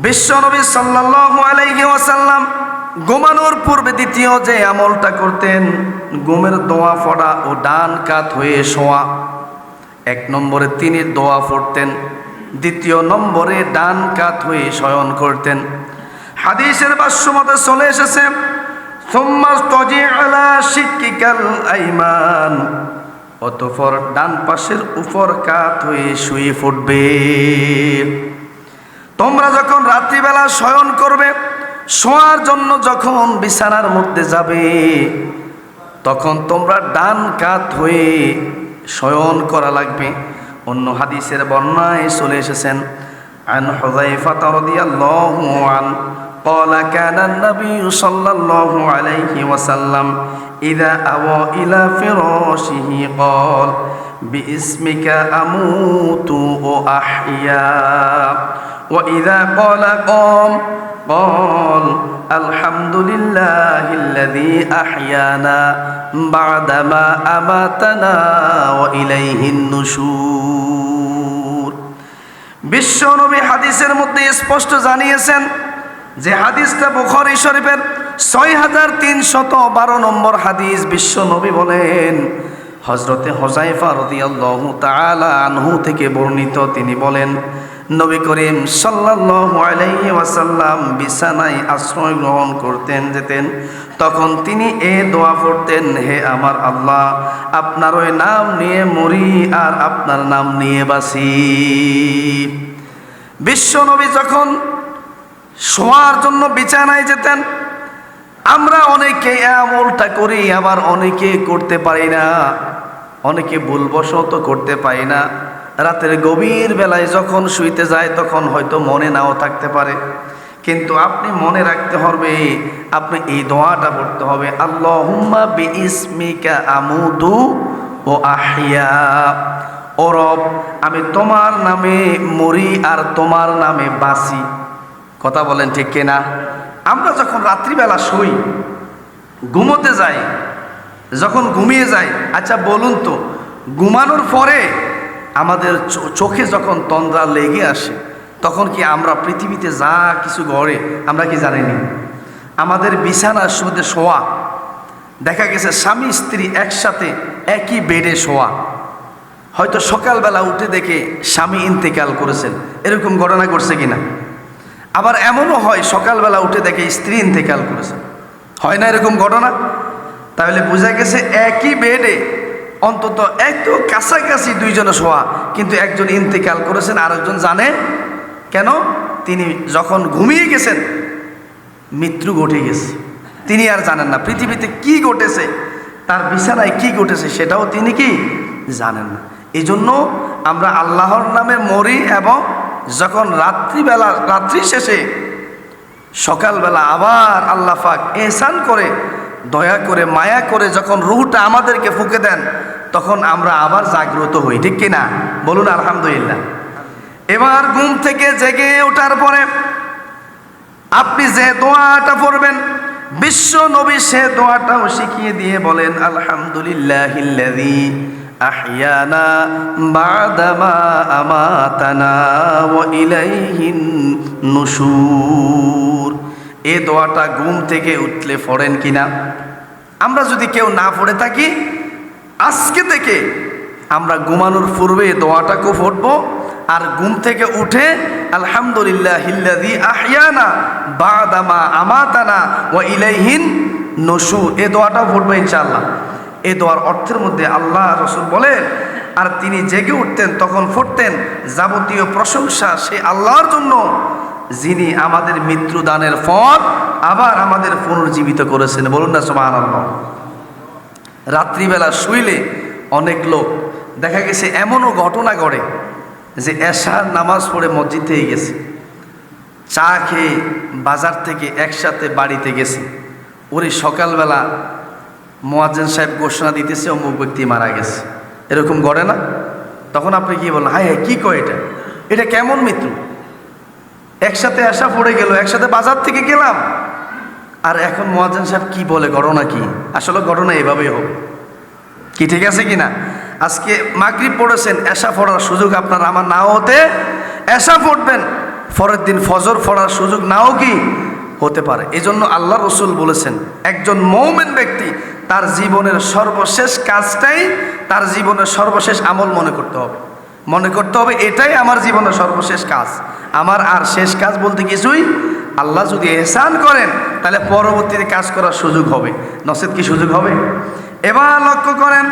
বিশ্বনবী সাল্লাল্লাহু আলাইহি ওয়াসাল্লাম ঘুমানোর পূর্বে দ্বিতীয় যে আমলটা করতেন, ঘুমের দোয়া পড়া ও ডান কাত হয়ে শোয়া। এক নম্বরে তিনি দোয়া পড়তেন, দ্বিতীয় নম্বরে ডান কাত হয়ে শয়ন করতেন। হাদিসের ভাষ্য মতে চলে এসেছে, সুম্মা তাজি আলা শিক্কিকাল আইমান, অতঃপর ডান পাশের উপর কাত হয়ে শুয়ে পড়বে। তোমরা যখন রাত্রিবেলা শয়ন করবে, শোয়ার জন্য যখন বিছানার মধ্যে যাবে, তখন তোমরা ডান কাত হয়ে শয়ন করা লাগবে। অন্য হাদিসের বর্ণনায় চলে এসেছেন, আন হুযায়ফা রাদিয়াল্লাহু আনহু قال كان النبي صلى الله عليه وسلم إذا أوى إلى فراشه قال باسمك أموت وأحيا وإذا قال قام قال الحمد لله الذي أحيانا بعدما أماتنا وإليه النشور। বিশ্বনবী হাদিসের মধ্যে স্পষ্ট জানিয়েছেন, যে হাদিসটা বুখারী শরীফের 6312 নম্বর হাদিস। বিশ্বনবী বলেন, হযরতে হুযায়ফা রাদিয়াল্লাহু তাআলা আনহু থেকে বর্ণিত, তিনি বলেন, নবী করিম সাল্লাল্লাহু আলাইহি ওয়াসাল্লাম বিছানায় আশ্রয় গ্রহণ করতেন যেতেন, তখন তিনি দোয়া পড়তেন, হে আমার আল্লাহ, আপনার ওই নাম নিয়ে মরি আর আপনার নাম নিয়ে বাঁচি। বিশ্বনবী যখন শোয়ার জন্য বিছানায় যেতেন, আমরা অনেকে আমলটা করি, আবার অনেকে করতে পারি না, অনেকে ভুলবশত করতে পারি না। রাতের গভীর বেলায় যখন শুইতে যায়, তখন হয়তো মনে নাও থাকতে পারে, কিন্তু আপনি মনে রাখতে হবে, আপনি এই দোয়াটা পড়তে হবে, আল্লাহুম্মা বিইসমিকা আমুতু ও আহইয়া। ও রব, আমি তোমার নামে মরি আর তোমার নামে বাঁচি। কথা বলেন ঠিক কিনা? আমরা যখন রাত্রিবেলা শুই, ঘুমোতে যাই, যখন ঘুমিয়ে যাই, আচ্ছা বলুন তো, ঘুমানোর পরে আমাদের চোখে যখন তন্দ্রা লেগে আসে, তখন কি আমরা পৃথিবীতে যা কিছু ঘটে আমরা কি জানিনি? আমাদের বিছানার মধ্যে শোয়া, দেখা গেছে স্বামী স্ত্রী একসাথে একই বেডে শোয়া, হয়তো সকালবেলা উঠে দেখে স্বামী ইন্তেকাল করেছেন, এরকম ঘটনা ঘটছে কিনা? আবার এমনও হয় সকালবেলা উঠে দেখে স্ত্রী ইন্তেকাল করেছেন, হয় না এরকম ঘটনা? তাহলে বোঝা গেছে একই বেডে অন্তত এত কাছাকাছি দুইজনে শোয়া, কিন্তু একজন ইন্তেকাল করেছেন, আরেকজন জানে কেন? তিনি যখন ঘুমিয়ে গেছেন, মৃত্যু ঘটে গেছে, তিনি আর জানেন না পৃথিবীতে কি ঘটেছে, তার বিছানায় কি ঘটেছে সেটাও তিনি কি জানেন না। এই জন্য আমরা আল্লাহর নামে মরি, এবং যখন রাত্রি শেষে সকালবেলা আবার আল্লাহ পাক এহসান করে, দয়া করে, মায়া করে যখন রূহটা আমাদেরকে ফুঁকে দেন, তখন আমরা আবার জাগ্রত হই, ঠিক কিনা? বলুন আলহামদুলিল্লাহ। এবার ঘুম থেকে জেগে ওঠার পরে আপনি যে দোয়াটা পড়বেন, বিশ্ব নবী সে দোয়াটাও শিখিয়ে দিয়ে বলেন, আলহামদুলিল্লাহিল্লাযী আহইয়ানা বা'দামা আমাতানা ওয়া ইলাইহিন নুশুর। এই দোয়াটা ঘুম থেকে উঠলে পড়েন কিনা? আমরা যদি কেউ না পড়ে থাকি, আজকে থেকে আমরা ঘুমানোর পূর্বে দোয়াটাকে পড়বো, আর ঘুম থেকে উঠে আলহামদুলিল্লাহিল্লাযী আহইয়ানা বা'দামা আমাতানা ওয়া ইলাইহিন নুশুর, এই দোয়াটাও পড়বো ইনশাআল্লাহ। এই দোয়ার অর্থের মধ্যে আল্লাহ রাসূল বলেন, আর তিনি জেগে উঠতেন তখন পড়তেন, যাবতীয় প্রশংসা সে আল্লাহর জন্য, যিনি আমাদের মৃত্যু দানের পর আবার আমাদের পুনর্জীবিত করেছেন। বলুন না সুবহানাল্লাহ। রাত্রিবেলা শুইলে অনেক লোক দেখা গেছে এমনও ঘটনা ঘটে যে এশার নামাজ পড়ে মসজিদে গেছে, চা খেয়ে বাজার থেকে একসাথে বাড়িতে গেছে, ওরে সকালবেলা মুয়াজ্জিন সাহেব ঘোষণা দিতেছে অমুক ব্যক্তি মারা গেছে, এরকম ঘটে না? তখন আপনি কি বলেন, হায় হায় কি কয় এটা, এটা কেমন মৃত্যু? একসাথে আশা পড়ে গেল, একসাথে বাজার থেকে গেলাম, আর এখন মুয়াজ্জিন সাহেব কি বলে, ঘটনা কি? আসলে ঘটনা এভাবেই হবে কি, ঠিক আছে কিনা? আজকে মাগরিব পড়েছেন, এশা পড়ার সুযোগ আপনার আমার নাও হতে, এশা পড়বেন, পরের দিন ফজর পড়ার সুযোগ নাও কি হতে পারে। এই জন্য আল্লাহ রসুল বলেছেন, একজন মুমিন ব্যক্তি তার জীবনের সর্বশেষ কাজটাই তার জীবনের সর্বশেষ আমল মনে করতে হবে। মনে করতে হবে এটাই আমার জীবনের সর্বশেষ কাজ, আমার আর শেষ কাজ বলতে কিছুই। আল্লাহ যদি এহসান করেন তাহলে পরবর্তীতে কাজ করার সুযোগ হবে, নচেত কি সুযোগ হবে? এবার লক্ষ্য করেন,